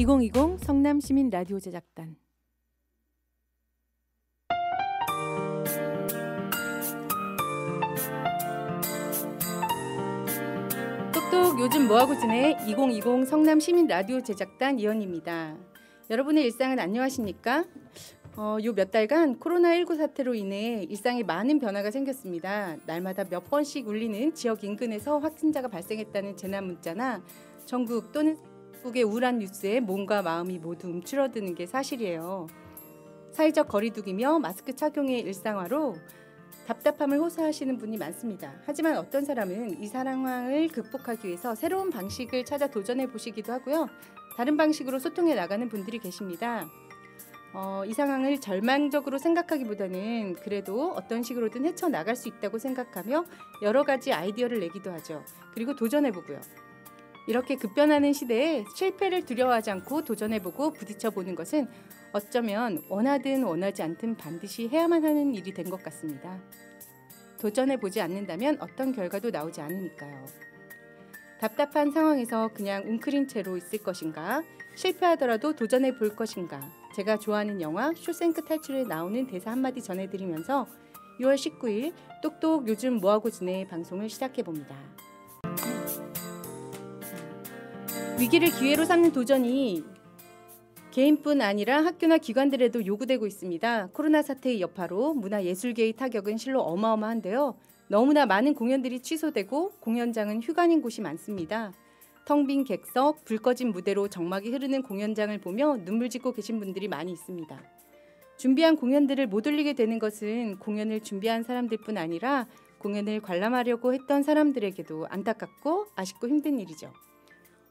2020 성남시민 라디오 제작단. 똑똑 요즘 뭐하고 지내? 2020 성남시민 라디오 제작단 이현입니다. 여러분의 일상은 안녕하십니까? 요 몇 달간 코로나19 사태로 인해 일상에 많은 변화가 생겼습니다. 날마다 몇 번씩 울리는 지역 인근에서 확진자가 발생했다는 재난 문자나 전국 또는 국의 우울한 뉴스에 몸과 마음이 모두 움츠러드는 게 사실이에요. 사회적 거리두기며 마스크 착용의 일상화로 답답함을 호소하시는 분이 많습니다. 하지만 어떤 사람은 이 상황을 극복하기 위해서 새로운 방식을 찾아 도전해 보시기도 하고요. 다른 방식으로 소통해 나가는 분들이 계십니다. 이 상황을 절망적으로 생각하기보다는 그래도 어떤 식으로든 헤쳐나갈 수 있다고 생각하며 여러 가지 아이디어를 내기도 하죠. 그리고 도전해보고요. 이렇게 급변하는 시대에 실패를 두려워하지 않고 도전해보고 부딪혀보는 것은 어쩌면 원하든 원하지 않든 반드시 해야만 하는 일이 된 것 같습니다. 도전해보지 않는다면 어떤 결과도 나오지 않으니까요. 답답한 상황에서 그냥 웅크린 채로 있을 것인가? 실패하더라도 도전해볼 것인가? 제가 좋아하는 영화 쇼생크 탈출에 나오는 대사 한마디 전해드리면서 6월 19일 똑똑 요즘 뭐하고 지내 방송을 시작해봅니다. 위기를 기회로 삼는 도전이 개인뿐 아니라 학교나 기관들에도 요구되고 있습니다. 코로나 사태의 여파로 문화예술계의 타격은 실로 어마어마한데요. 너무나 많은 공연들이 취소되고 공연장은 휴관인 곳이 많습니다. 텅 빈 객석, 불 꺼진 무대로 정막이 흐르는 공연장을 보며 눈물 짓고 계신 분들이 많이 있습니다. 준비한 공연들을 못 올리게 되는 것은 공연을 준비한 사람들뿐 아니라 공연을 관람하려고 했던 사람들에게도 안타깝고 아쉽고 힘든 일이죠.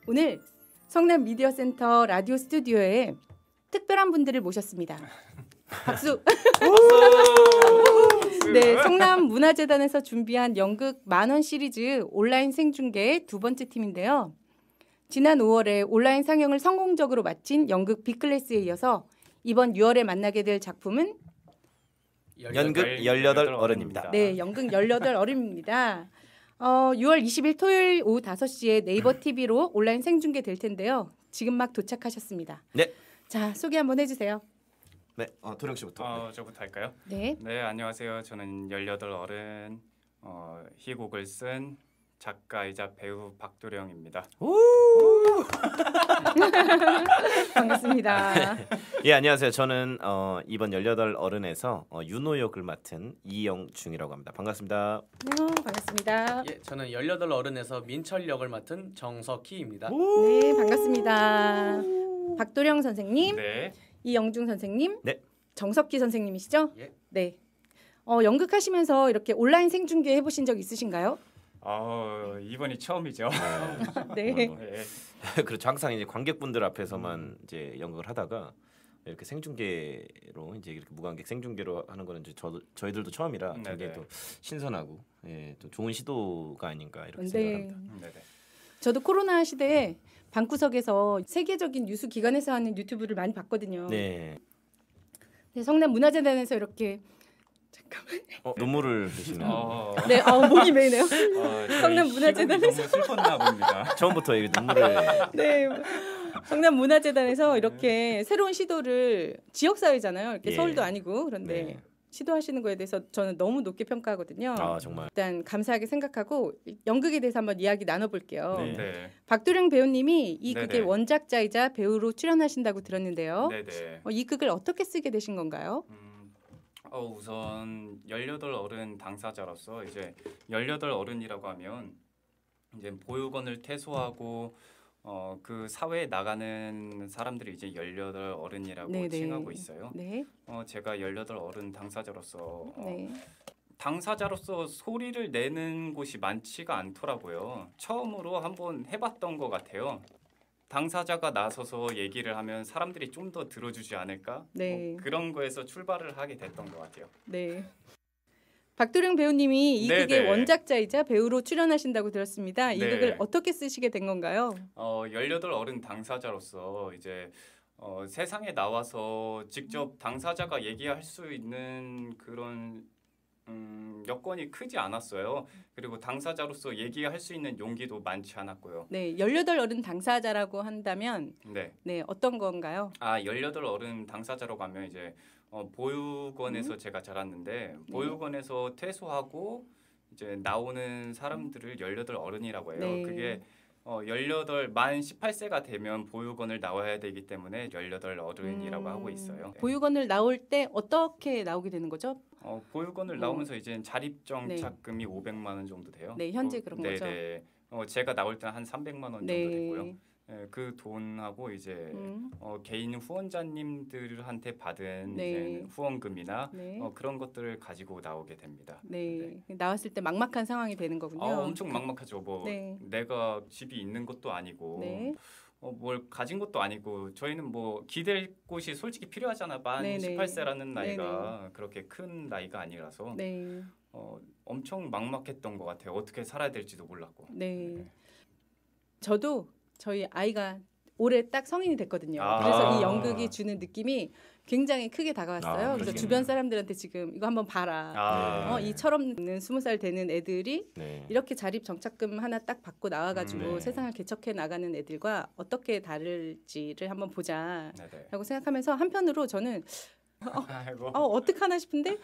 오늘 성남 미디어센터 라디오 스튜디오에 특별한 분들을 모셨습니다. 박수! 네, 성남문화재단에서 준비한 연극 만원 시리즈 온라인 생중계 두 번째 팀인데요. 지난 5월에 온라인 상영을 성공적으로 마친 연극 빅클래스에 이어서 이번 6월에 만나게 될 작품은 연극 18 어른입니다. 네, 연극 18 어른입니다. 6월 20일 토요일 오후 5시에 네이버 TV로 온라인 생중계 될 텐데요. 지금 막 도착하셨습니다. 네. 자, 소개 한번 해주세요. 네, 도령 씨부터. 저부터 할까요? 네. 네, 안녕하세요. 저는 18 어른 희곡을 쓴 작가이자 배우 박도령입니다. 반갑습니다. 예, 안녕하세요. 저는 이번 18 어른에서 윤호 역을 맡은 이영중이라고 합니다. 반갑습니다. 반갑습니다. 예, 저는 18 어른에서 민철 역을 맡은 정석희입니다. 네, 반갑습니다. 박도령 선생님, 네. 이영중 선생님, 네. 정석희 선생님이시죠? 예. 네. 연극하시면서 이렇게 온라인 생중계 해보신 적 있으신가요? 이번이 처음이죠. 네. 네. 그렇죠. 항상 이제 관객분들 앞에서만 이제 연극을 하다가 이렇게 생중계로 이제 이렇게 무관객 생중계로 하는 거는 이제 저희들도 처음이라 굉장히 또 신선하고 또 좋은 시도가 아닌가 이렇게 생각합니다. 네네. 저도 코로나 시대에 방구석에서 세계적인 뉴스 기관에서 하는 유튜브를 많이 봤거든요. 네. 네, 성남문화재단에서 이렇게 잠깐만. 눈물을 흘리시네요. 네, 목이 메이네요. 성남문화재단에서 너무 슬펐나 봅니다. 처음부터 이 눈물을. 네. 성남문화재단에서 이렇게 새로운 시도를 지역사회잖아요. 이렇게 예. 서울도 아니고 그런데 네. 시도하시는 거에 대해서 저는 너무 높게 평가하거든요. 정말. 일단 감사하게 생각하고 연극에 대해서 한번 이야기 나눠볼게요. 네. 네. 박도령 배우님이 이 네네. 극의 원작자이자 배우로 출연하신다고 들었는데요. 네네. 이 극을 어떻게 쓰게 되신 건가요? 우선 18 어른 당사자로서 이제 18 어른이라고 하면 이제 보육원을 퇴소하고 그 사회에 나가는 사람들이 이제 18 어른이라고 네네. 칭하고 있어요. 네. 제가 18 어른 당사자로서 네. 당사자로서 소리를 내는 곳이 많지가 않더라고요. 처음으로 한번 해봤던 것 같아요. 당사자가 나서서 얘기를 하면 사람들이 좀 더 들어주지 않을까? 네. 그런 거에서 출발을 하게 됐던 것 같아요. 네. 박도령 배우님이 이 네네. 극의 원작자이자 배우로 출연하신다고 들었습니다. 이 네. 극을 어떻게 쓰시게 된 건가요? 18 어른 당사자로서 이제 세상에 나와서 직접 당사자가 얘기할 수 있는 그런 여건이 크지 않았어요. 그리고 당사자로서 얘기할 수 있는 용기도 많지 않았고요. 네, 18 어른 당사자라고 한다면 네. 네, 어떤 건가요? 18 어른 당사자라고 하면 이제 보육원에서 제가 자랐는데 보육원에서 퇴소하고 이제 나오는 사람들을 18 어른이라고 해요. 네. 그게 18만 18세가 되면 보육원을 나와야 되기 때문에 18 어른이라고 하고 있어요. 보육원을 나올 때 어떻게 나오게 되는 거죠? 보육원을 나오면서 이제 자립정착금이 500만 원 정도 돼요. 네, 현재 그런 거죠. 네. 제가 나올 때는 한 300만 원 정도 됐고요. 네, 그 돈하고 이제 개인 후원자님들한테 받은 네. 이제 후원금이나 네. 그런 것들을 가지고 나오게 됩니다. 네. 나왔을 때 막막한 상황이 되는 거군요. 엄청 막막하죠. 네. 내가 집이 있는 것도 아니고 네. 뭘 가진 것도 아니고 저희는 뭐 기댈 곳이 솔직히 필요하잖아. 만 네네. 18세라는 나이가 그렇게 큰 나이가 아니라서 네. 엄청 막막했던 것 같아요. 어떻게 살아야 될지도 몰랐고. 네. 저도 저희 아이가 올해 딱 성인이 됐거든요. 아. 그래서 이 연극이 주는 느낌이 굉장히 크게 다가왔어요. 그래서 그러시겠네요. 주변 사람들한테 지금 이거 한번 봐라. 네. 이 철없는 20살 되는 애들이 네. 이렇게 자립 정착금 하나 딱 받고 나와가지고 네. 세상을 개척해 나가는 애들과 어떻게 다를지를 한번 보자라고 네네. 생각하면서 한편으로 저는 아이고. 어떻게 하나 싶은데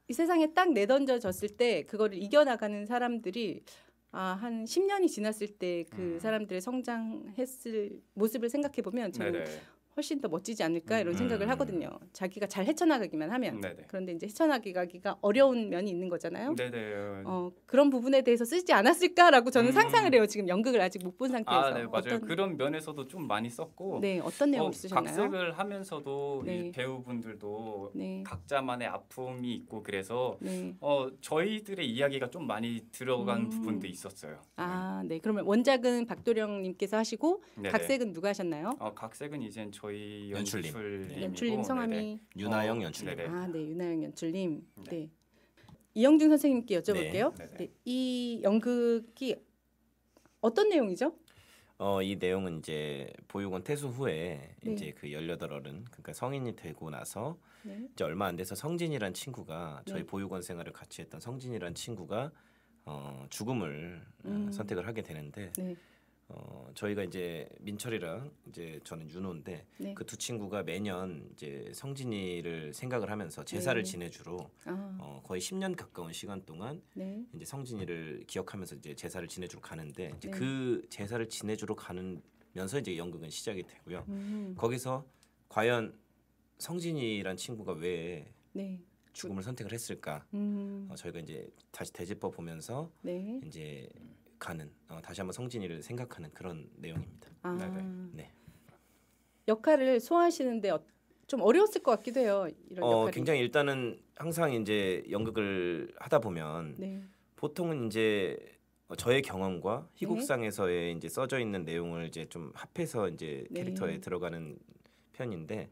이 세상에 딱 내던져졌을 때 그거를 이겨나가는 사람들이 한 10년이 지났을 때 그 사람들의 성장했을 모습을 생각해 보면 저는 네네. 훨씬 더 멋지지 않을까 이런 생각을 하거든요. 자기가 잘 헤쳐나가기만 하면. 네네. 그런데 이제 헤쳐나가기가 어려운 면이 있는 거잖아요. 네네. 그런 부분에 대해서 쓰지 않았을까라고 저는 상상을 해요. 지금 연극을 아직 못 본 상태에서. 네, 맞아요. 그런 면에서도 좀 많이 썼고 네, 어떤 내용 있으셨나요? 각색을 하면서도 네. 이 배우분들도 네. 각자만의 아픔이 있고 그래서 네. 저희들의 이야기가 좀 많이 들어간 부분도 있었어요. 네. 그러면 원작은 박도령님께서 하시고 네네. 각색은 누가 하셨나요? 각색은 이제 저희 연출님. 연출님이고 연출님 성함이 윤하영 연출님. 네네. 네, 윤하영 연출님. 네. 네. 이영준 선생님께 여쭤볼게요. 네. 네. 이 연극이 어떤 내용이죠? 이 내용은 이제 보육원 퇴소 후에 네. 이제 그 18 어른 그러니까 성인이 되고 나서 네. 이제 얼마 안 돼서 성진이란 친구가 저희 네. 보육원 생활을 같이 했던 성진이란 친구가 죽음을 선택을 하게 되는데 네. 저희가 이제 민철이랑 이제 저는 윤호인데 네. 그 두 친구가 매년 이제 성진이를 생각을 하면서 제사를 네. 지내주러 아, 거의 10년 가까운 시간 동안 네. 이제 성진이를 기억하면서 이제 제사를 지내주러 가는데 이제 네. 그 제사를 지내주러 가면서 이제 연극은 시작이 되고요. 음, 거기서 과연 성진이란 친구가 왜 네. 죽음을 선택을 했을까? 저희가 이제 다시 되짚어 보면서 네. 이제 가는 다시 한번 성진이를 생각하는 그런 내용입니다. 네네. 네. 역할을 소화하시는데 좀 어려웠을 것 같기도 해요. 이런 역할이. 굉장히 일단은 항상 이제 연극을 하다 보면 네. 보통은 이제 저의 경험과 희곡상에서의 이제 써져 있는 내용을 이제 좀 합해서 이제 네. 캐릭터에 들어가는 편인데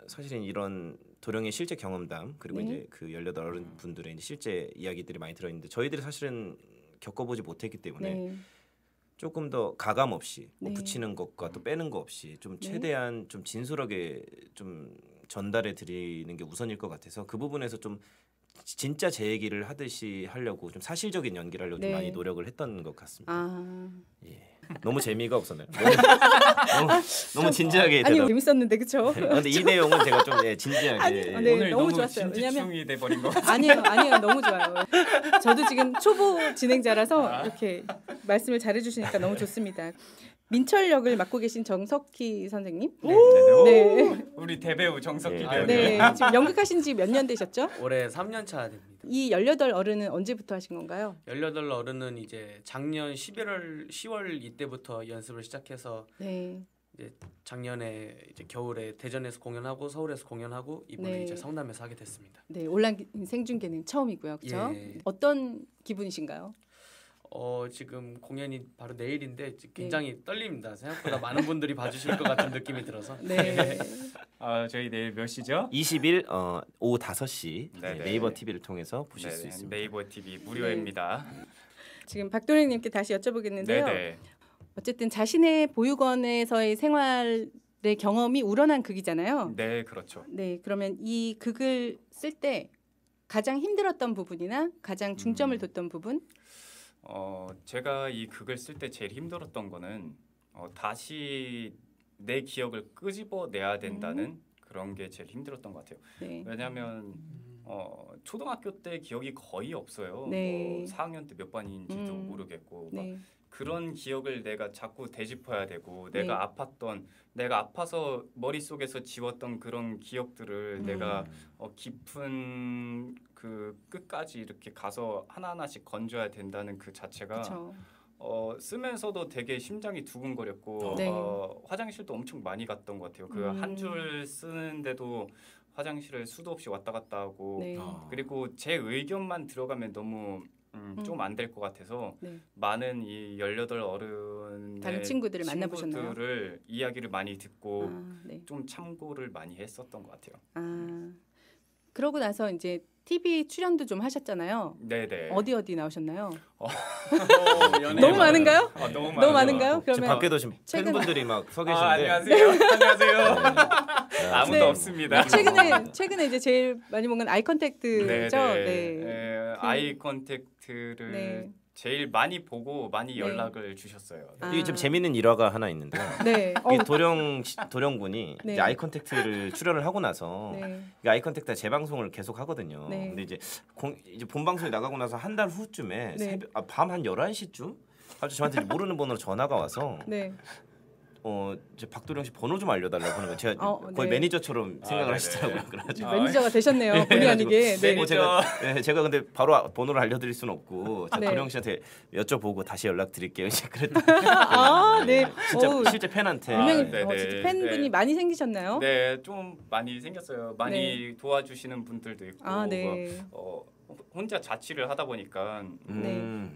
사실은 이런 도령의 실제 경험담 그리고 네. 이제 그 18 어른 분들의 이제 실제 이야기들이 많이 들어 있는데 저희들이 사실은 겪어보지 못했기 때문에 네. 조금 더 가감 없이 뭐 네. 붙이는 것과 또 빼는 거 없이 좀 네. 최대한 좀 진솔하게 좀 전달해 드리는 게 우선일 것 같아서 그 부분에서 좀 진짜 제 얘기를 하듯이 하려고 좀 사실적인 연기를 하려고 네. 좀 많이 노력을 했던 것 같습니다. 예. 너무 재미가 없었나요? 너무 진지하게 아니 대답. 재밌었는데 그렇죠? 근데 이 내용은 제가 좀 진지하게 네, 오늘 너무 너무 좋았어요. 왜냐면- 진지충이 돼버린 것 같아요. 아니에요, 너무 좋아요. 저도 지금 초보 진행자라서 이렇게 말씀을 잘해주시니까 너무 좋습니다. 민철 역을 맡고 계신 정석희 선생님. 네. 우리 대배우 정석희 네. 배우. 네, 지금 연극하신 지 몇 년 되셨죠? 올해 3년 차 됩니다. 이 18 어른은 언제부터 하신 건가요? 18 어른은 이제 작년 10월 이때부터 연습을 시작해서 네. 이제 작년에 이제 겨울에 대전에서 공연하고 서울에서 공연하고 이번에 네. 이제 성남에서 하게 됐습니다. 네, 온라인 생중계는 처음이고요. 그렇죠? 예. 어떤 기분이신가요? 지금 공연이 바로 내일인데 굉장히 떨립니다. 생각보다 많은 분들이 봐주실 것 같은 느낌이 들어서. 네. 저희 내일 몇 시죠? 20일 오후 5시 네네. 네이버 TV를 통해서 보실 수 네네. 있습니다. 네이버 TV 무료입니다. 지금 박도령님께 다시 여쭤보겠는데요. 네네. 어쨌든 자신의 보육원에서의 생활의 경험이 우러난 극이잖아요. 네, 그렇죠. 네, 그러면 이 극을 쓸 때 가장 힘들었던 부분이나 가장 중점을 뒀던 부분? 제가 이 극을 쓸 때 제일 힘들었던 거는 다시 내 기억을 끄집어내야 된다는 그런 게 제일 힘들었던 것 같아요. 네. 왜냐하면 초등학교 때 기억이 거의 없어요. 네. 뭐 4학년 때 몇 반인지도 모르겠고 네. 그런 기억을 내가 자꾸 되짚어야 되고 네. 내가 아파서 머릿속에서 지웠던 그런 기억들을 내가 깊은 그 끝까지 이렇게 가서 하나하나씩 건져야 된다는 그 자체가 그쵸. 쓰면서도 되게 심장이 두근거렸고 네. 화장실도 엄청 많이 갔던 것 같아요. 그 한 줄 쓰는데도 화장실을 수도 없이 왔다 갔다 하고 네. 그리고 제 의견만 들어가면 너무 좀 안 될 것 같아서 네. 많은 이 18 어른의 다른 친구들을 만나보셨나요? 친구들을 이야기를 많이 듣고 네. 좀 참고를 많이 했었던 것 같아요. 그러고 나서 이제 TV 출연도 좀 하셨잖아요. 네네. 어디 나오셨나요? 연예인 너무 많은가요? 너무 너무 많은가요? 지금 그러면 밖에도 지금 최근- 팬분들이 막 서 계신데 안녕하세요. 안녕하세요. 아무도 네. 없습니다. 최근에 이제 제일 많이 본 건 아이 컨택트죠. 네. 아이 컨택트를 네. 제일 많이 보고 많이 네. 연락을 주셨어요. 이게 좀 재밌는 일화가 하나 있는데요. 네. 이 도령군이 네. 이제 아이 컨택트를 출연을 하고 나서 네. 이 아이 컨택트 재방송을 계속 하거든요. 네. 근데 이제 본 방송이 나가고 나서 한 달 후쯤에 네. 밤 한 11시쯤 갑자기 저한테 모르는 번호로 전화가 와서 네. 이제 박도령 씨 번호 좀 알려달라고 하는 거 제가 거의 네. 매니저처럼 생각을 네네. 하시더라고요. 그래가지고 매니저가 되셨네요. 본의 아니게. 네. 제가 근데 바로 번호를 알려드릴 수는 없고 네. 도령 씨한테 여쭤보고 다시 연락드릴게요. 이제 그랬더니 네. 진짜 어우, 실제 팬한테 유명히 네네. 진짜 팬분이 네. 많이 생기셨나요? 네, 좀 많이 생겼어요. 많이 도와주시는 분들도 있고 네. 혼자 자취를 하다 보니까 네.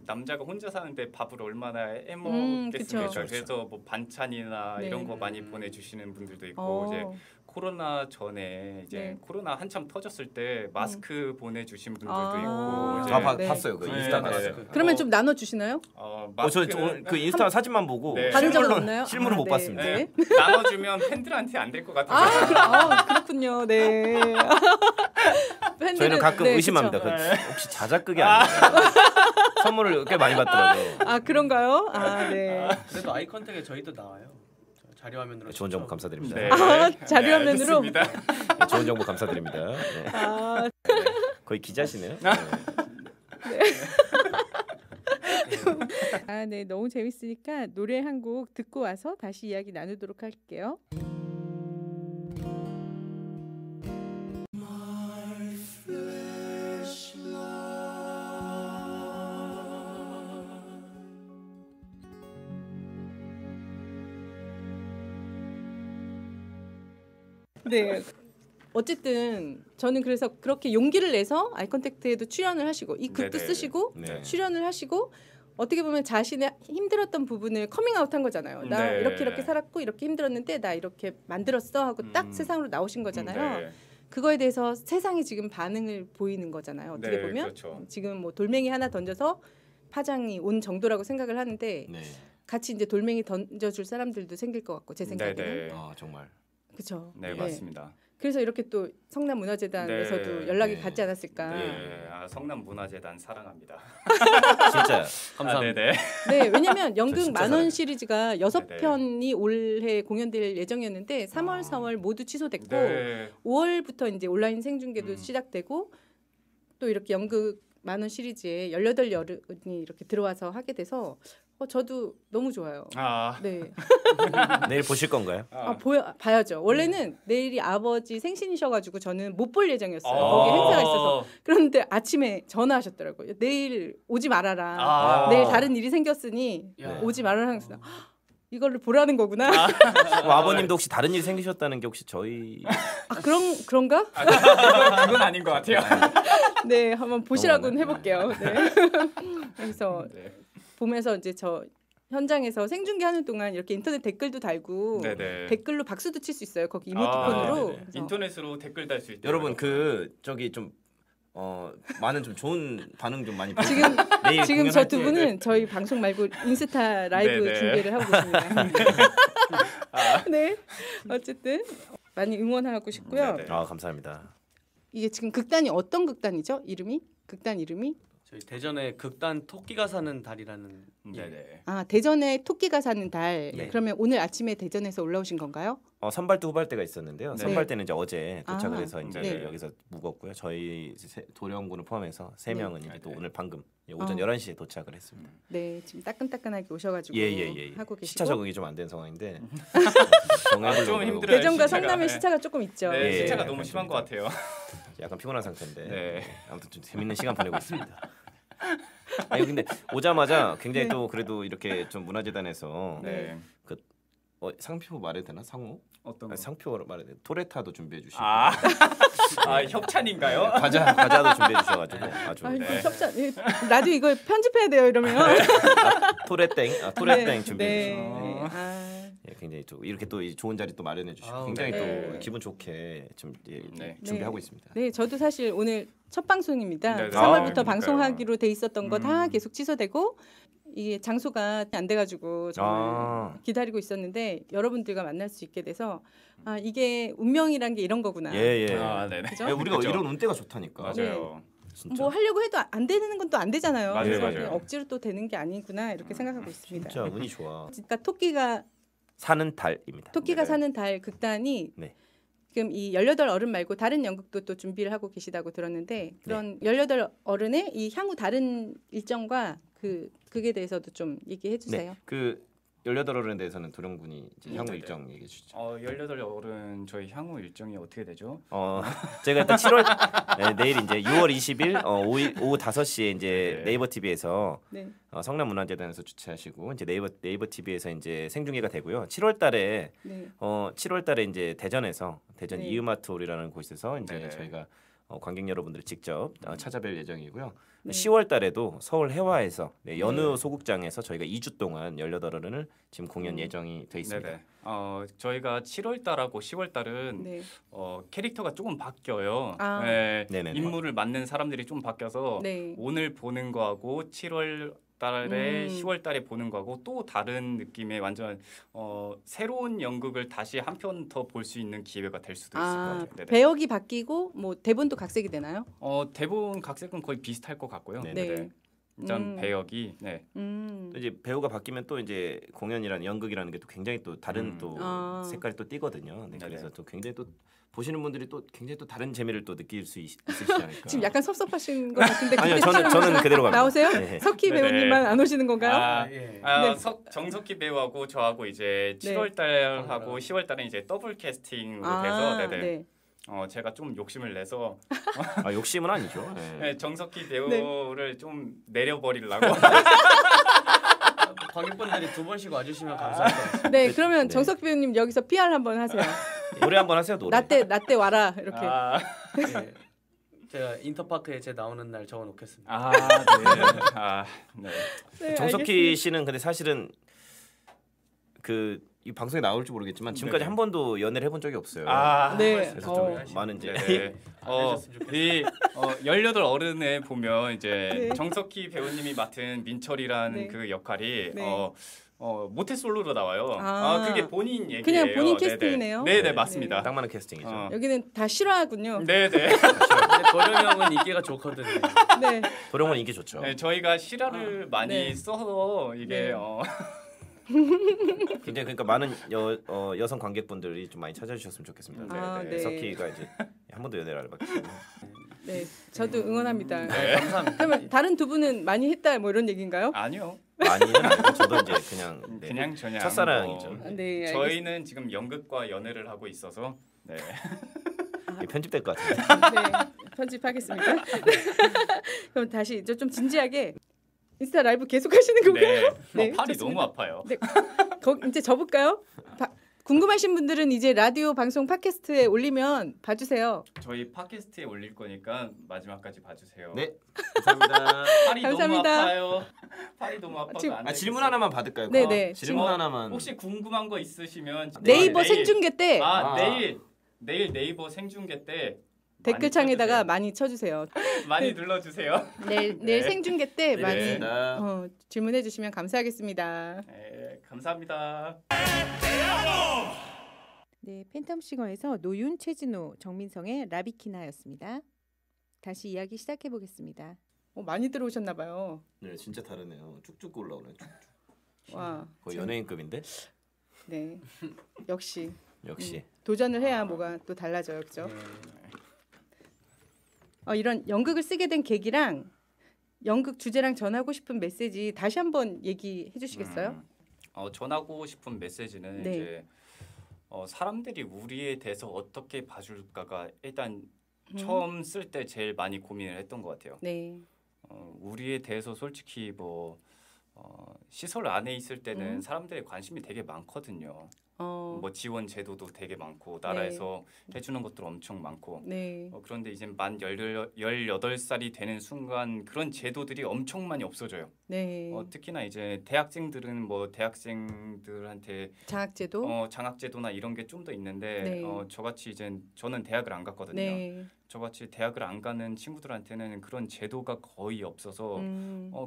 남자가 혼자 사는데 밥을 얼마나 그쵸. 해먹겠습니까? 그래서 뭐 반찬이나 네. 이런 거 많이 보내주시는 분들도 있고 이제 코로나 전에 이제 네. 코로나 한참 터졌을 때 마스크 보내주신 분들도 아. 있고 이제 다 네. 봤어요. 그 네, 인스타 네. 봤어요. 그러면 좀 나눠 주시나요? 저 마스크는 오늘 그 인스타 사진만 보고 네. 받은 적은 없나요? 실물은 못 네. 봤습니다. 네. 나눠주면 팬들한테 안 될 것 같아서 그렇군요. 네. 저희는 가끔 네, 의심합니다. 그쵸. 혹시 자작극이 아닌가? 선물을 꽤 많이 받더라고요. 그런가요? 네. 그래도 아이 컨택에 저희도 나와요. 자료 화면으로. 좋은 정보 감사드립니다. 네. 자료 화면으로? 네, 알겠습니다. 네, 좋은 정보 감사드립니다. 네. 거의 기자시네요. 네. 네, 너무 재밌으니까 노래 한 곡 듣고 와서 다시 이야기 나누도록 할게요. 네. 어쨌든 저는 그래서 그렇게 용기를 내서 아이 컨택트에도 출연을 하시고 이 극도 네네. 쓰시고 네. 출연을 하시고 어떻게 보면 자신의 힘들었던 부분을 커밍아웃한 거잖아요. 나 네. 이렇게 살았고 이렇게 힘들었는데 나 이렇게 만들었어 하고 딱 세상으로 나오신 거잖아요. 네. 그거에 대해서 세상이 지금 반응을 보이는 거잖아요. 어떻게 네, 보면 그렇죠. 지금 뭐 돌멩이 하나 던져서 파장이 온 정도라고 생각을 하는데 네. 같이 이제 돌멩이 던져줄 사람들도 생길 것 같고 제 생각에는 네. 정말. 그렇죠. 네, 맞습니다. 그래서 이렇게 또 성남문화재단에서도 네. 연락이 네. 갔지 않았을까. 네, 성남문화재단 사랑합니다. 진짜 감사합니다. 네네. 네, 왜냐면 연극 진짜 만원 사랑해요. 시리즈가 6편이 올해 공연될 예정이었는데 3월, 아. 4월 모두 취소됐고 네. 5월부터 이제 온라인 생중계도 시작되고 또 이렇게 연극 만원 시리즈에 18여른이 이렇게 들어와서 하게 돼서 저도 너무 좋아요. 네. 내일 보실 건가요? 봐야죠. 원래는 내일이 아버지 생신이셔가지고 저는 못 볼 예정이었어요. 거기 행사가 있어서. 그런데 아침에 전화하셨더라고요. 내일 오지 말아라. 내일 다른 일이 생겼으니 야. 오지 말아라. 하면서 이걸로 보라는 거구나. 아버님도 혹시 다른 일 생기셨다는 게 혹시 저희 그런가? 그건 아닌 것 같아요. 네, 한번 보시라고는 너무하네. 해볼게요. 네. 그래서 네. 보면서 이제 저 현장에서 생중계하는 동안 이렇게 인터넷 댓글도 달고 네네. 댓글로 박수도 칠 수 있어요. 거기 이모티콘으로. 네네. 그래서 인터넷으로 댓글 달 수 있대요. 여러분 저기 좀 많은 좀 좋은 반응 좀 많이 지금 내일 지금 저 공연할 두 때 분은 저희 방송 말고 인스타 라이브 네네. 중계를 하고 계십니다. 네, 어쨌든 많이 응원하고 싶고요. 네네. 감사합니다. 이게 지금 극단이 어떤 극단이죠? 이름이? 극단 이름이? 저희 대전에 극단 토끼가 사는 달이라는 네네. 아, 대전에 토끼가 사는 달. 네. 그러면 오늘 아침에 대전에서 올라오신 건가요? 선발대 후발대가 있었는데요. 네. 선발대는 이제 어제 도착을 아, 해서 이제 네. 여기서 묵었고요. 저희 도령군을 포함해서 3명은 이제 또 네. 오늘 방금 오전 어. 11시에 도착을 했습니다. 네, 지금 따끈따끈하게 오셔가지고 예. 하고 계시고. 시차 적응이 좀 안 된 상황인데 좀 힘들어요. 대전과 시차가. 성남의 네. 시차가 조금 있죠. 네, 예. 시차가 너무 심한 것 같아요. 약간 피곤한 상태인데 네. 아무튼 좀 재밌는 시간 보내고 있습니다. 아니 근데 오자마자 굉장히 네. 또 그래도 이렇게 좀 문화재단에서 네. 상표 말해도 되나 상호? 어떤 거? 아니, 상표로 말해도 돼. 토레타도 준비해 주시고 아, 협찬인가요? 과자도 준비해 주셔가지고 아주 아이고, 네. 협찬. 라디오 이거 편집해야 돼요 이러면. 토레땡 네, 준비해 네, 주시고 네. 아, 예, 굉장히 또 이렇게 또 좋은 자리 또 마련해 주시고 아우, 굉장히 네. 또 기분 좋게 좀 네. 준비하고 있습니다. 네, 저도 사실 오늘 첫 방송입니다. 네, 네. 3월부터 아, 그러니까요. 방송하기로 돼 있었던 거 다 음. 계속 취소되고 이게 장소가 안 돼가지고 정말 아. 기다리고 있었는데 여러분들과 만날 수 있게 돼서 아 이게 운명이란 게 이런 거구나. 예. 아, 네네. 그죠? 야, 우리가 그죠? 이런 운때가 좋다니까. 맞아요. 진짜. 뭐 하려고 해도 안 되는 건 또 안 되잖아요. 맞아요, 그래서 맞아요. 그냥 억지로 또 되는 게 아니구나 이렇게 생각하고 있습니다. 진짜 운이 좋아. 그러니까 토끼가 사는 달입니다. 네네. 사는 달 극단이 네. 지금 이 18 어른 말고 다른 연극도 또 준비를 하고 계시다고 들었는데 그런 18 어른의 이 향후 다른 일정과 그게 대해서도 좀 얘기해 주세요. 네. 그 18어른에 대해서는 도령군이 이제 향후 네네. 일정 얘기해 주시죠. 18 어른 저희 향후 일정이 어떻게 되죠? 제가 일단 7월 내일 이제 6월 20일 오후 5시에 이제 네. 네이버 TV에서 네. 성남문화재단에서 주최하시고 이제 네이버 TV에서 이제 생중계가 되고요. 7월 달에 네. 7월 달에 이제 대전 네. 이음아트홀이라는 곳에서 이제 네네. 저희가 관객 여러분들을 직접 찾아뵐 예정이고요. 네. 10월 달에도 서울 해화에서 연우 네. 소극장에서 저희가 2주 동안 18어른을 지금 공연 예정이 돼 있습니다. 네네. 저희가 7월 달하고 10월 달은 네. 캐릭터가 조금 바뀌어요. 아. 네. 네네네. 인물을 맡는 사람들이 좀 바뀌어서 네. 오늘 보는 거하고 7월 달에 10월 달에 보는 거하고 또 다른 느낌의 완전 새로운 연극을 다시 한 편 더 볼 수 있는 기회가 될 수도 있을 것 아, 같아요. 네네. 배역이 바뀌고 뭐 대본도 각색이 되나요? 대부분 각색은 거의 비슷할 것 같고요. 네. 네네. 일단 음. 배역이 네. 또 이제 배우가 바뀌면 또 이제 공연이라는 연극이라는 게 또 굉장히 또 다른 또 아. 색깔이 또 띄거든요. 네, 네네. 그래서 또 굉장히 또 보시는 분들이 또 굉장히 또 다른 재미를 또 느낄 수 있으시지 않을까. 지금 약간 섭섭하신 것 같은데 아니요, 그때 저는 그대로 갑니다. 나오세요? 네. 석희 네네. 배우님만 안 오시는 건가요? 아, 예. 네. 정석희 배우하고 저하고 이제 7월 달하고 10월 달에 이제 더블 캐스팅으로 해서 네네. 네. 제가 좀 욕심을 내서 욕심은 아니죠. 네. 네, 정석희 배우를 좀 내려버리려고. 관객분들이 2번씩 와주시면 감사할 것 같습니다. 네, 그러면 네. 정석희 배우님 여기서 PR 한번 하세요. 노래 한번 하세요. 노래. 라떼 와라 이렇게. 예. 제가 인터파크에 제 나오는 날 적어놓겠습니다. 네. 네, 정석희 알겠습니다. 씨는 근데 사실은 이 방송에 나올지 모르겠지만 지금까지 네네. 한 번도 연애를 해본 적이 없어요. 네. 그래서 좀 많은 이제 네. 이 18 어른에 보면 이제 네. 정석희 배우님이 맡은 민철이라는 네. 그 역할이 네. 모태솔로로 나와요. 아. 그게 본인 얘기예요. 그냥 본인 네네. 캐스팅이네요. 네네 네. 맞습니다. 딱 맞는 캐스팅이죠. 여기는 다 실화군요. 네네. 근데 도령 형은 인기가 좋거든요. 네. 도령은 인기 좋죠. 네, 저희가 실화를 많이 네. 써서 이게 네. 굉장히 그러니까 많은 여성 관객분들이 좀 많이 찾아주셨으면 좋겠습니다. 아, 네, 네. 석희가 이제 한 번도 연애를 안 해봤기 때문에. 네. 저도 응원합니다. 네, 감사합니다. 그러면 다른 두 분은 많이 했다 뭐 이런 얘기인가요? 아니요. 많이는 아니고 저도 이제 그냥 네. 그냥 저냥 첫사랑이죠. 뭐, 네. 저희는 지금 연극과 연애를 하고 있어서 네. 이게 편집될 것 같은데. 네. 편집하겠습니다. 그럼 다시 이제 좀 진지하게 인스타 라이브 계속 하시는 건가요? 네. 네, 팔이 좋습니다. 너무 아파요. 네. 이제 접을까요? 궁금하신 분들은 이제 라디오 방송 팟캐스트에 올리면 봐주세요. 저희 팟캐스트에 올릴 거니까 마지막까지 봐주세요. 네, 감사합니다. 팔이 감사합니다. 너무 아파요. 팔이 너무 아파서 지금- 안 질문 되겠어요. 하나만 받을까요? 네네. 질문 하나만. 혹시 궁금한 거 있으시면 네이버 내일- 생중계 때 내일 네이버 생중계 때 댓글창에다가 많이 쳐주세요. 많이 눌러주세요. 내일 네. 생중계 때 네. 많이 알겠습니다. 질문해 주시면 감사하겠습니다. 네, 감사합니다. 네, 팬텀싱어에서 노윤, 최진호, 정민성의 라비키나였습니다. 다시 이야기 시작해 보겠습니다. 많이 들어오셨나 봐요. 네, 진짜 다르네요. 쭉쭉 올라오네. 쭉쭉. 와, 거의 연예인급인데? 네, 역시 역시. 도전을 해야 뭐가 또 달라져요, 그렇죠? 네. 이런 연극을 쓰게 된 계기랑 연극 주제랑 전하고 싶은 메시지 다시 한번 얘기해 주시겠어요? 전하고 싶은 메시지는 네. 이제 사람들이 우리에 대해서 어떻게 봐줄까가 일단 처음 쓸 때 제일 많이 고민을 했던 것 같아요. 네, 우리에 대해서 솔직히 뭐 시설 안에 있을 때는 사람들의 관심이 되게 많거든요. 뭐 지원 제도도 되게 많고 나라에서 해주는 것들 엄청 많고 네, 그런데 이제 만 18살이 되는 순간 그런 제도들이 엄청 많이 없어져요. 네. 특히나 이제 대학생들은 뭐 대학생들한테 장학제도. 장학제도나 이런 게 좀 더 있는데 네. 저같이 이제 저는 대학을 안 갔거든요. 네. 저같이 대학을 안 가는 친구들한테는 그런 제도가 거의 없어서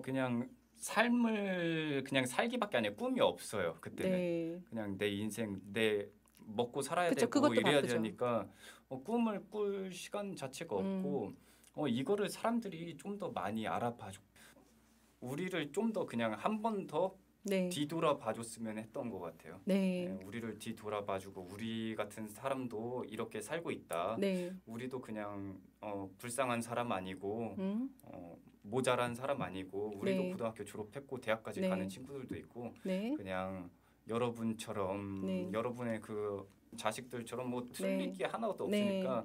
그냥 삶을 그냥 살기밖에 아니라 꿈이 없어요. 그때는 네. 그냥 내 인생 내 먹고 살아야 그쵸, 되고 그것도 이래야 바쁘죠. 되니까 꿈을 꿀 시간 자체가 없고 이거를 사람들이 좀 더 많이 알아봐줘. 우리를 좀 더 그냥 한 번 더 네. 뒤돌아봐줬으면 했던 것 같아요. 네. 우리를 뒤돌아봐주고 우리 같은 사람도 이렇게 살고 있다. 네. 우리도 그냥 불쌍한 사람 아니고 모자란 사람 아니고 우리도 네. 고등학교 졸업했고 대학까지 네. 가는 친구들도 있고 네. 그냥 여러분처럼 네. 여러분의 그 자식들처럼 뭐 틀릴 게 하나도 네. 없으니까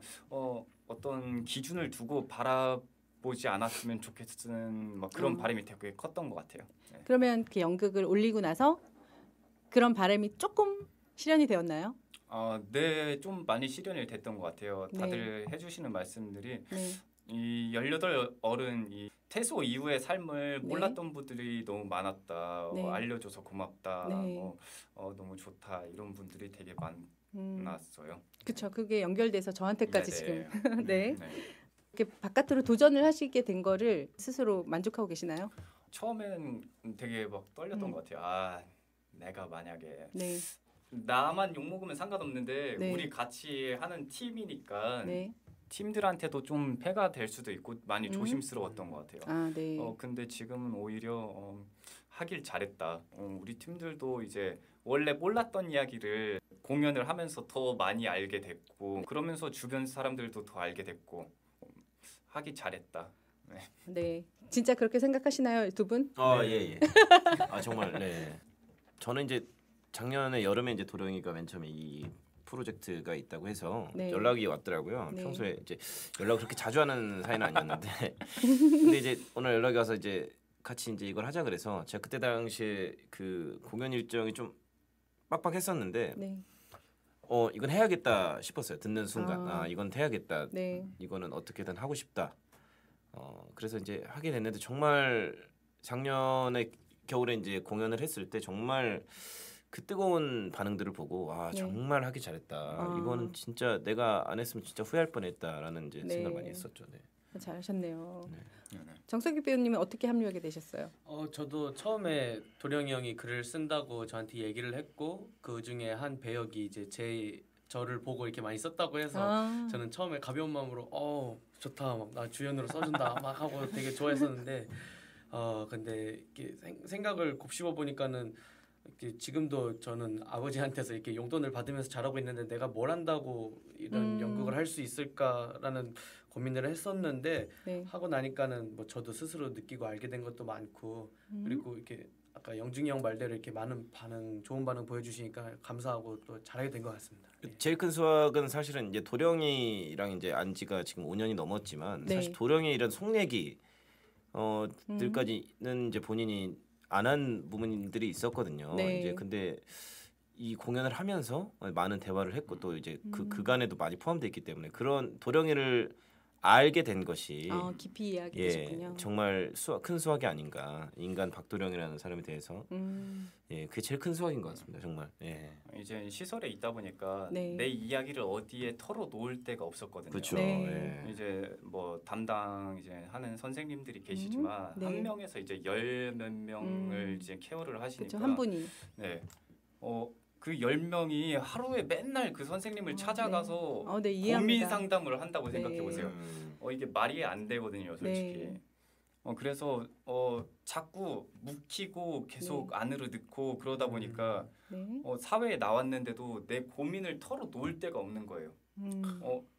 어떤 기준을 두고 바라보지 않았으면 좋겠는 뭐 그런 바람이 되게 컸던 것 같아요. 네. 그러면 그 연극을 올리고 나서 그런 바람이 조금 실현이 되었나요? 네, 좀 많이 실현이 됐던 것 같아요. 네. 다들 해주시는 말씀들이 네. 이 18 어른 이 퇴소 이후의 삶을 네. 몰랐던 분들이 너무 많았다. 네. 알려줘서 고맙다. 네. 너무 좋다. 이런 분들이 되게 음. 많았어요. 그렇죠. 그게 연결돼서 저한테까지 네네. 지금 네. 네. 이렇게 바깥으로 도전을 하시게 된 거를 스스로 만족하고 계시나요? 처음에는 되게 막 떨렸던 것 같아요. 내가 만약에 네. 나만 욕 먹으면 상관없는데 네. 우리 같이 하는 팀이니까 네. 팀들한테도 좀 폐가 될 수도 있고 많이 조심스러웠던 것 같아요. 아, 네. 근데 지금은 오히려 하길 잘했다. 우리 팀들도 이제 원래 몰랐던 이야기를 공연을 하면서 더 많이 알게 됐고 그러면서 주변 사람들도 더 알게 됐고 하기 잘했다. 네. 진짜 그렇게 생각하시나요, 두 분? 예. 정말 네. 저는 이제 작년에 여름에 이제 도령이가 맨 처음에 이 프로젝트가 있다고 해서 네. 연락이 왔더라고요. 네. 평소에 이제 연락 그렇게 자주 하는 사이는 아니었는데 근데 이제 오늘 연락이 와서 이제 같이 이제 이걸 하자 그래서 제가 그때 당시에 그 공연 일정이 좀 빡빡했었는데 네. 이건 해야겠다 싶었어요. 듣는 순간 이건 해야겠다. 네. 이거는 어떻게든 하고 싶다. 그래서 이제 하게 됐는데 정말 작년에 겨울에 이제 공연을 했을 때 정말 그 뜨거운 반응들을 보고 네. 정말 하기 잘했다. 이거는 진짜 내가 안 했으면 진짜 후회할 뻔했다라는 이제 네. 생각을 많이 했었죠. 네. 잘하셨네요. 네. 정석기 배우님은 어떻게 합류하게 되셨어요? 저도 처음에 도령이 형이 글을 쓴다고 저한테 얘기를 했고 그 중에 한 배역이 이제 저를 보고 이렇게 많이 썼다고 해서 저는 처음에 가벼운 마음으로 좋다 막 나 주연으로 써준다 막 하고 되게 좋아했었는데 근데 이렇게 생각을 곱씹어 보니까는 이렇게 지금도 저는 아버지한테서 이렇게 용돈을 받으면서 자라고 있는데 내가 뭘 한다고 이런 연극을 할 수 있을까라는 고민을 했었는데 네. 하고 나니까는 뭐 저도 스스로 느끼고 알게 된 것도 많고 그리고 이렇게 아까 영중이 형 말대로 이렇게 많은 좋은 반응 보여주시니까 감사하고 또 잘하게 된 것 같습니다. 예. 제일 큰 수확은 사실은 이제 도령이랑 이제 안지가 지금 5년이 넘었지만 네. 사실 도령이 이런 속 얘기 들까지는 이제 본인이 안 한 부분들이 있었거든요. 네. 이제 근데 이 공연을 하면서 많은 대화를 했고 또 이제 그 그간에도 많이 포함되어 있기 때문에 그런 도령이를 알게 된 것이 깊이 이야기하셨군요. 정말 큰 수확이 아닌가. 인간 박도령이라는 사람에 대해서 그게 제일 큰 수확인 것 같습니다. 정말. 예. 이제 시설에 있다 보니까 네. 내 이야기를 어디에 털어놓을 데가 없었거든요. 그렇죠. 네. 예. 이제 뭐 담당 이제 하는 선생님들이 계시지만 네. 한 명에서 이제 열 몇 명을 이제 케어를 하시니까 그렇죠. 한 분이. 네. 그 10명이 하루에 맨날 그 선생님을 찾아가서 네, 고민 이해합니다. 상담을 한다고 생각해 네. 보세요. 이게 말이 안 되거든요, 솔직히. 네. 그래서 자꾸 묵히고 계속 안으로 넣고 그러다 보니까 네. 사회에 나왔는데도 내 고민을 털어놓을 데가 없는 거예요.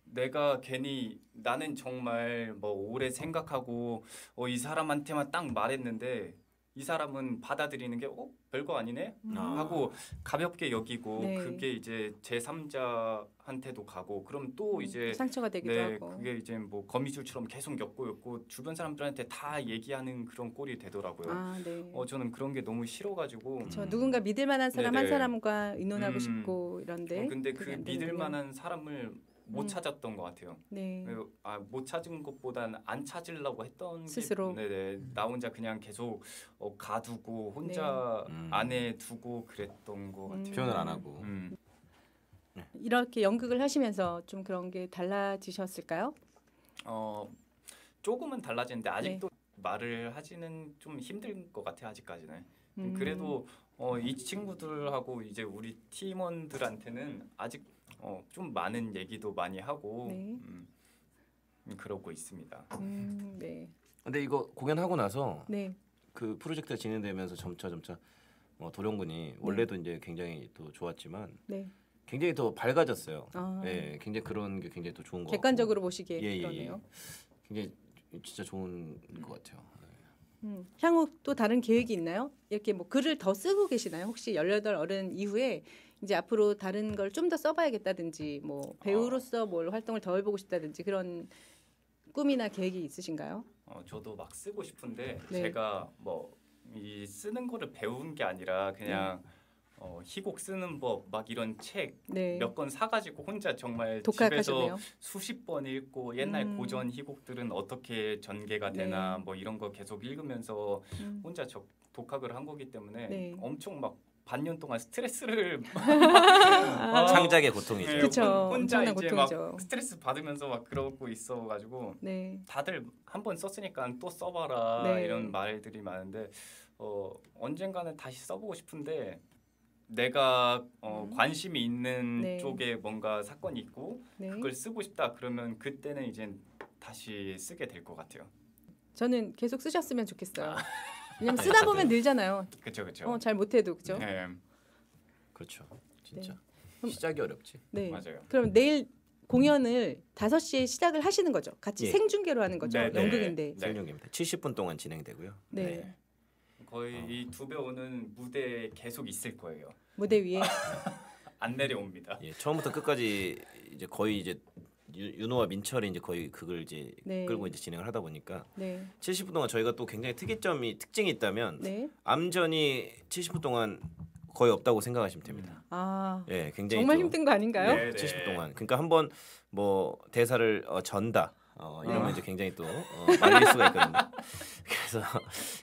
내가 괜히 나는 정말 뭐 오래 생각하고 이 사람한테만 딱 말했는데 이 사람은 받아들이는 게 별거 아니네 하고 가볍게 여기고 네. 그게 이제 제3자한테도 가고 그럼 또 이제 상처가 되기도 하고. 그게 이제 뭐 거미줄처럼 계속 엮고 주변 사람들한테 다 얘기하는 그런 꼴이 되더라고요. 아, 네. 저는 그런 게 너무 싫어가지고 저 누군가 믿을 만한 사람 한 네네. 사람과 의논하고 싶고 이런데. 근데 그 그게 안 믿을 되는군요. 만한 사람을 못 찾았던 것 같아요. 네. 못 찾은 것보다는 안 찾으려고 했던 스스로. 게, 네네, 나 혼자 그냥 계속 가두고 혼자 안에 두고 그랬던 것 같아요. 표현을 안 하고. 이렇게 연극을 하시면서 좀 그런 게 달라지셨을까요? 조금은 달라지는데 아직도 말을 하지는 좀 힘든 것 같아요. 아직까지는. 그래도 이 친구들하고 이제 우리 팀원들한테는 아직 좀 많은 얘기도 많이 하고 네. 그러고 있습니다. 네. 근데 이거 공연하고 나서 네. 그 프로젝트가 진행되면서 점차 도령군이 원래도 이제 굉장히 또 좋았지만 네. 굉장히 더 밝아졌어요. 아. 예, 굉장히 그런 게 굉장히 또 좋은 거. 객관적으로 보시기에 예, 그러네요. 굉장히 진짜 좋은 것 같아요. 향후 또 다른 계획이 있나요? 이렇게 뭐 글을 더 쓰고 계시나요? 혹시 18 어른 이후에 이제 앞으로 다른 걸 좀 더 써봐야겠다든지 뭐 배우로서 뭘 활동을 더 해보고 싶다든지 그런 꿈이나 계획이 있으신가요? 저도 막 쓰고 싶은데 네. 제가 뭐 이 쓰는 거를 배운 게 아니라 그냥 희곡 쓰는 법 막 이런 책 네. 몇 권 사가지고 혼자 정말 독학하셨네요. 집에서 수십 번 읽고 옛날 고전 희곡들은 어떻게 전개가 되나 뭐 이런 거 계속 읽으면서 혼자 독학을 한 거기 때문에 네. 엄청 막 반년 동안 스트레스를 창작의 고통이죠. 네, 그쵸. 혼자 엄청난 이제 고통이죠. 막 스트레스 받으면서 막 그러고 있어가지고 네. 다들 한 번 썼으니까 또 써봐라 네. 이런 말들이 많은데 언젠가는 다시 써보고 싶은데 내가 관심이 있는 네. 쪽에 뭔가 사건이 있고 네. 그걸 쓰고 싶다 그러면 그때는 이제 다시 쓰게 될 것 같아요. 저는 계속 쓰셨으면 좋겠어요. 왜냐면 네, 쓰다 보면 저도요. 늘잖아요. 그렇죠. 잘 못해도 그죠? 네, 그렇죠. 진짜 그럼- 시작이 어렵지. 네. 맞아요. 그럼 내일 공연을 5시에 시작을 하시는 거죠? 같이 예. 생중계로 하는 거죠? 네, 네. 연극인데. 네. 생중계입니다. 70분 동안 진행되고요. 네. 거의 이 두 배우는 무대에 계속 있을 거예요. 무대 위에. 안 내려옵니다. 예, 처음부터 끝까지 이제 거의 이제 윤호와 민철이 이제 거의 그걸 이제 네. 끌고 이제 진행을 하다 보니까 네. 70분 동안 저희가 또 굉장히 특징이 있다면 네. 암전이 70분 동안 거의 없다고 생각하시면 됩니다. 아. 예, 굉장히 정말 또, 힘든 거 아닌가요? 네. 70분 동안. 그러니까 한번 뭐 대사를 전다. 이러면 네. 이제 굉장히 또 말릴 수가 있거든요. 그래서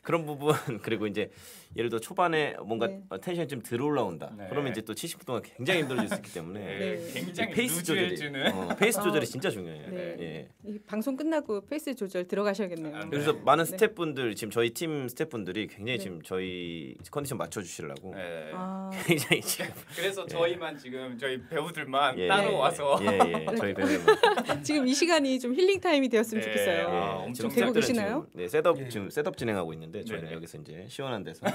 그런 부분 그리고 이제 예를 들어 초반에 뭔가 네. 텐션이 좀 들어올라온다. 네. 그러면 이제 또 70분 동안 굉장히 힘들어질 수 있기 때문에 네. 굉장히 페이스 조절이 루즈해지는. 페이스 조절이 어. 진짜 중요해요. 네. 예. 이 방송 끝나고 페이스 조절 들어가셔야겠네요. 아, 네. 그래서 많은 네. 스태프분들 지금 저희 팀 스태프분들이 굉장히 네. 지금 저희 컨디션 맞춰주시려고 네. 아. 굉장히 지금 그래서 저희만 지금 저희 배우들만 예. 따로 네. 와서 저희 배우들 지금 이 시간이 좀 힐링 타임이 되었으면 네. 좋겠어요. 아, 엄청 되고 스태프들은 계시나요? 지금, 셋업 예. 지금 셋업 진행하고 있는데 저희는 네네. 여기서 이제 시원한 데서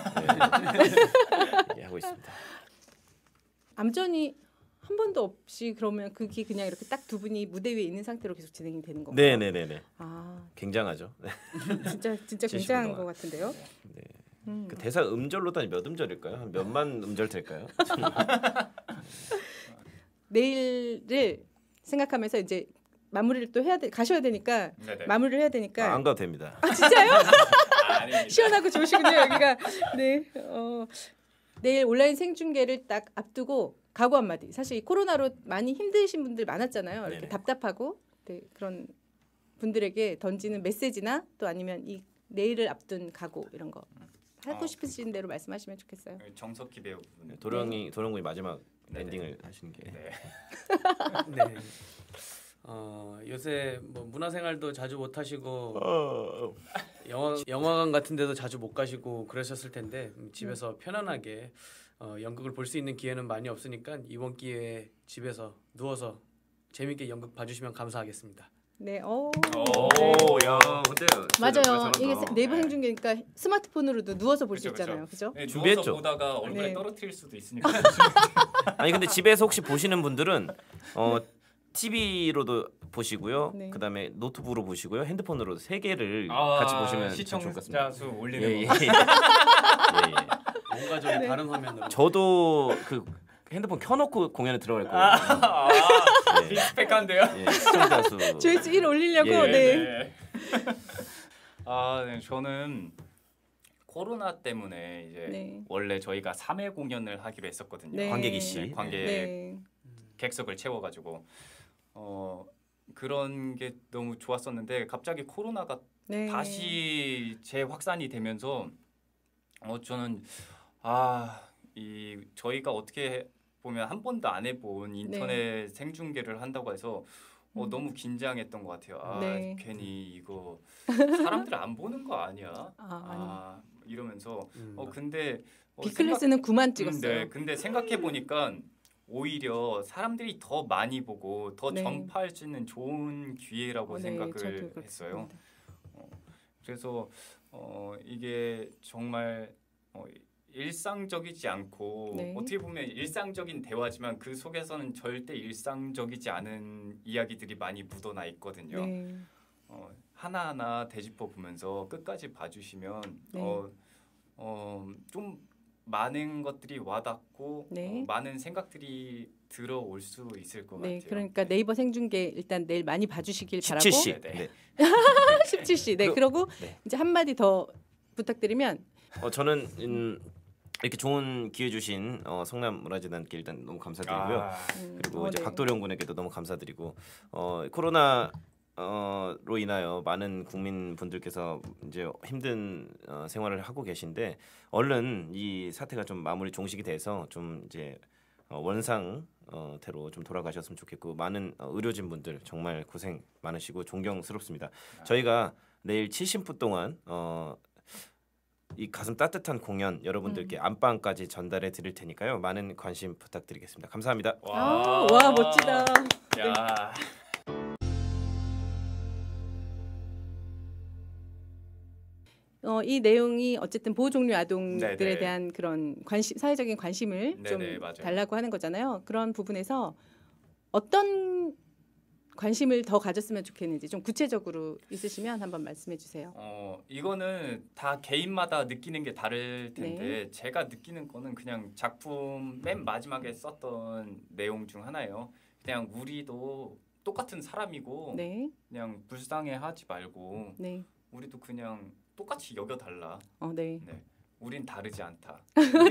하고 있습니다. 암전이 한 번도 없이 그러면 그게 그냥 이렇게 딱 두 분이 무대 위에 있는 상태로 계속 진행이 되는 건가요? 네네네네. 아, 굉장하죠. 진짜 70분 굉장한 동안. 것 같은데요. 네. 음. 그 대사 음절로도 몇 음절일까요? 한 몇만 음절 될까요? 내일을 생각하면서 이제 마무리를 또 가셔야 되니까 네네. 마무리를 해야 되니까 안 가도 됩니다. 아닙니다. 시원하고 좋으시군요 여기가. 네. 내일 온라인 생중계를 딱 앞두고 각오 한마디. 사실 이 코로나로 많이 힘드신 분들 많았잖아요. 이렇게 네네. 답답하고 네, 그런 분들에게 던지는 메시지나 또 아니면 이 내일을 앞둔 각오 이런 거 하고 싶으신 대로 말씀하시면 좋겠어요. 정석희 배우분. 도령군이 마지막 네네. 엔딩을 하시는 게 네. 네. 요새 뭐 문화생활도 자주 못 하시고 영화관 같은 데도 자주 못 가시고 그러셨을 텐데 집에서 편안하게 연극을 볼 수 있는 기회는 많이 없으니까 이번 기회에 집에서 누워서 재밌게 연극 봐주시면 감사하겠습니다. 네, 야, 근데 맞아요. 이게 네이버 생중계니까 스마트폰으로도 누워서 볼 수 그쵸, 있잖아요, 그죠? 네, 준비했죠. 누워서 보다가 얼굴에 네. 떨어뜨릴 수도 있으니까. 아니 근데 집에서 혹시 보시는 분들은 TV로도 보시고요. 네. 그다음에 노트북으로 보시고요. 핸드폰으로 세 개를 같이 보시면 참 좋을 것 같습니다. 시청자 수 올리는 예. 거. 뭔가 좀 다른 화면으로. 저도 그 핸드폰 켜놓고 공연에 들어갈 거예요. 리스펙한데요. 시청자 수. 조회수 1 올리려고. 예. 네. 네. 네, 저는 코로나 때문에 이제 네. 원래 저희가 3회 공연을 하기로 했었거든요. 네. 관객이 씨. 네, 관객 네. 객석을 채워가지고 그런 게 너무 좋았었는데 갑자기 코로나가 네. 다시 재확산이 되면서 저는 저희가 어떻게 보면 한 번도 안 해본 인터넷 생중계를 한다고 해서 너무 긴장했던 것 같아요. 네. 괜히 이거 사람들 안 보는 거 아니야? 이러면서 근데 B클래스는 9만 찍었어요. 네, 근데 생각해 보니까 오히려 사람들이 더 많이 보고 더 네. 전파할 수 있는 좋은 기회라고 네, 생각을 저도 그렇게 했어요. 생각합니다. 그래서 이게 정말 일상적이지 않고 네. 어떻게 보면 일상적인 대화지만 그 속에서는 절대 일상적이지 않은 이야기들이 많이 묻어나 있거든요. 네. 하나하나 되짚어 보면서 끝까지 봐주시면 네. 좀 많은 것들이 와닿고 네. 많은 생각들이 들어올 수 있을 것 네, 같아요. 그러니까 네이버 생중계 일단 내일 많이 봐주시길 바라고. 17시. 네. 네. 17시. 네, 그러고 네. 이제 한 마디 더 부탁드리면. 저는 이렇게 좋은 기회 주신 성남문화재단께 일단 너무 감사드리고요. 그리고 이제 네. 박도령 군에게도 너무 감사드리고 코로나 로 인하여 많은 국민분들께서 이제 힘든 생활을 하고 계신데 얼른 이 사태가 좀 마무리 종식이 돼서 좀 이제 원상태로 좀 돌아가셨으면 좋겠고 많은 의료진분들 정말 고생 많으시고 존경스럽습니다. 저희가 내일 70분 동안 이 가슴 따뜻한 공연 여러분들께 안방까지 전달해 드릴 테니까요. 많은 관심 부탁드리겠습니다. 감사합니다. 와 멋지다. 야. 이 내용이 어쨌든 보호 종류 아동들에 네네. 대한 그런 사회적인 관심을 네네, 좀 맞아요. 달라고 하는 거잖아요. 그런 부분에서 어떤 관심을 더 가졌으면 좋겠는지 좀 구체적으로 있으시면 한번 말씀해 주세요. 이거는 다 개인마다 느끼는 게 다를 텐데 제가 느끼는 거는 그냥 작품 맨 마지막에 썼던 내용 중 하나예요. 그냥 우리도 똑같은 사람이고 네, 그냥 불쌍해하지 말고 네, 우리도 그냥 똑같이 여겨달라. 네. 네, 우린 다르지 않다.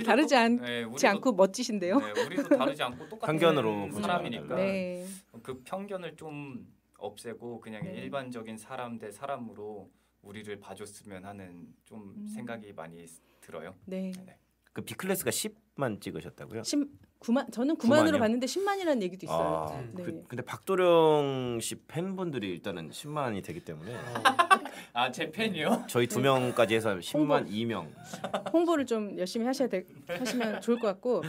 다르지 않지 네, 우리도, 않고 멋지신데요. 네, 우리도 다르지 않고 똑같은 편견으로 보지 사람이니까 말아달라. 네, 그 편견을 좀 없애고 그냥 네. 일반적인 사람 대 사람으로 우리를 봐줬으면 하는 좀 생각이 많이 들어요. 네. 그 B클래스가 10만 찍으셨다고요? 9만 저는 9만으로 9만이요? 봤는데 10만이라는 얘기도 있어요. 네. 근데 박도령 씨 팬분들이 일단은 10만이 되기 때문에 제 팬이요? 저희 2명까지 해서 10만 2명. 홍보를 좀 열심히 하시면 좋을 것 같고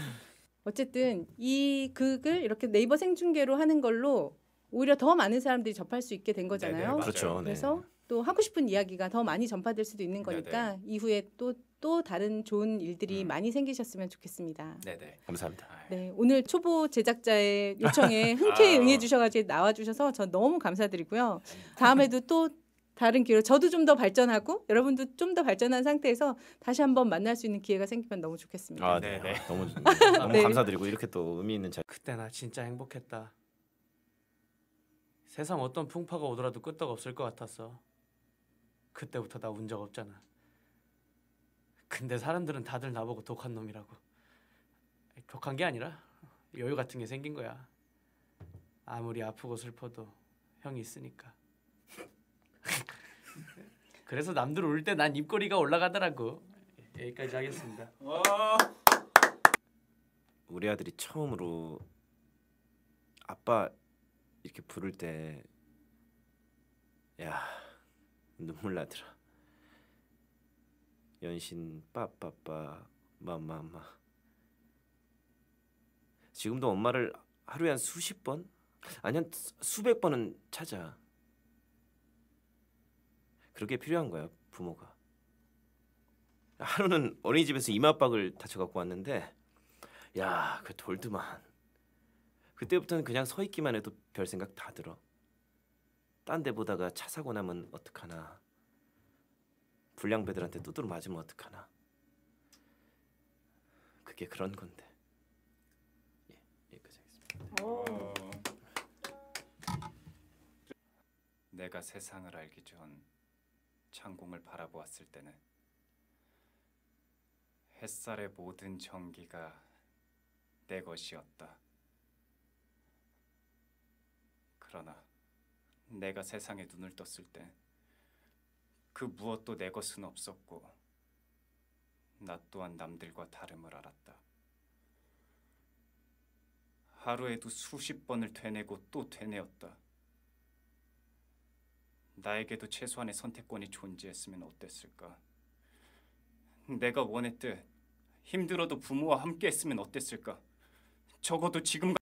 어쨌든 이 극을 이렇게 네이버 생중계로 하는 걸로 오히려 더 많은 사람들이 접할 수 있게 된 거잖아요. 네네, 맞아요. 그렇죠. 네. 그래서 또 하고 싶은 이야기가 더 많이 전파될 수도 있는 거니까 이후에 또 다른 좋은 일들이 많이 생기셨으면 좋겠습니다. 네네. 감사합니다. 네, 오늘 초보 제작자의 요청에 흔쾌히 응해주셔가지고 나와주셔서 전 너무 감사드리고요. 다음에도 또 다른 기회로 저도 좀 더 발전하고 여러분도 좀 더 발전한 상태에서 다시 한번 만날 수 있는 기회가 생기면 너무 좋겠습니다. 네. 네네. 너무 네. 감사드리고 이렇게 또 의미 있는 자리. 그때 나 진짜 행복했다. 세상 어떤 풍파가 오더라도 끄떡 없을 것 같았어. 그때부터 나 운 적 없잖아. 근데 사람들은 다들 나보고 독한 놈이라고. 독한 게 아니라 여유 같은 게 생긴 거야. 아무리 아프고 슬퍼도 형이 있으니까. 그래서 남들 울 때 난 입꼬리가 올라가더라고. 여기까지 하겠습니다. 우리 아들이 처음으로 아빠 이렇게 부를 때 야, 눈물 나더라. 연신 빠빠빠 마마마. 지금도 엄마를 하루에 한 수십 번? 아니 한 수백 번은 찾아. 그렇게 필요한 거야 부모가. 하루는 어린이집에서 이마박을 다쳐 갖고 왔는데 야, 그 돌드만. 그때부터는 그냥 서 있기만 해도 별 생각 다 들어. 딴 데 보다가 차 사고 나면 어떡하나. 불량배들한테 두드러 맞으면 어떡하나. 그게 그런 건데. 예, 여기까지 하겠습니다. 내가 세상을 알기 전 창공을 바라보았을 때는 햇살의 모든 전기가 내 것이었다. 그러나 내가 세상에 눈을 떴을 때 그 무엇도 내 것은 없었고 나 또한 남들과 다름을 알았다. 하루에도 수십 번을 되뇌고 또 되뇌었다. 나에게도 최소한의 선택권이 존재했으면 어땠을까? 내가 원했듯 힘들어도 부모와 함께 했으면 어땠을까? 적어도 지금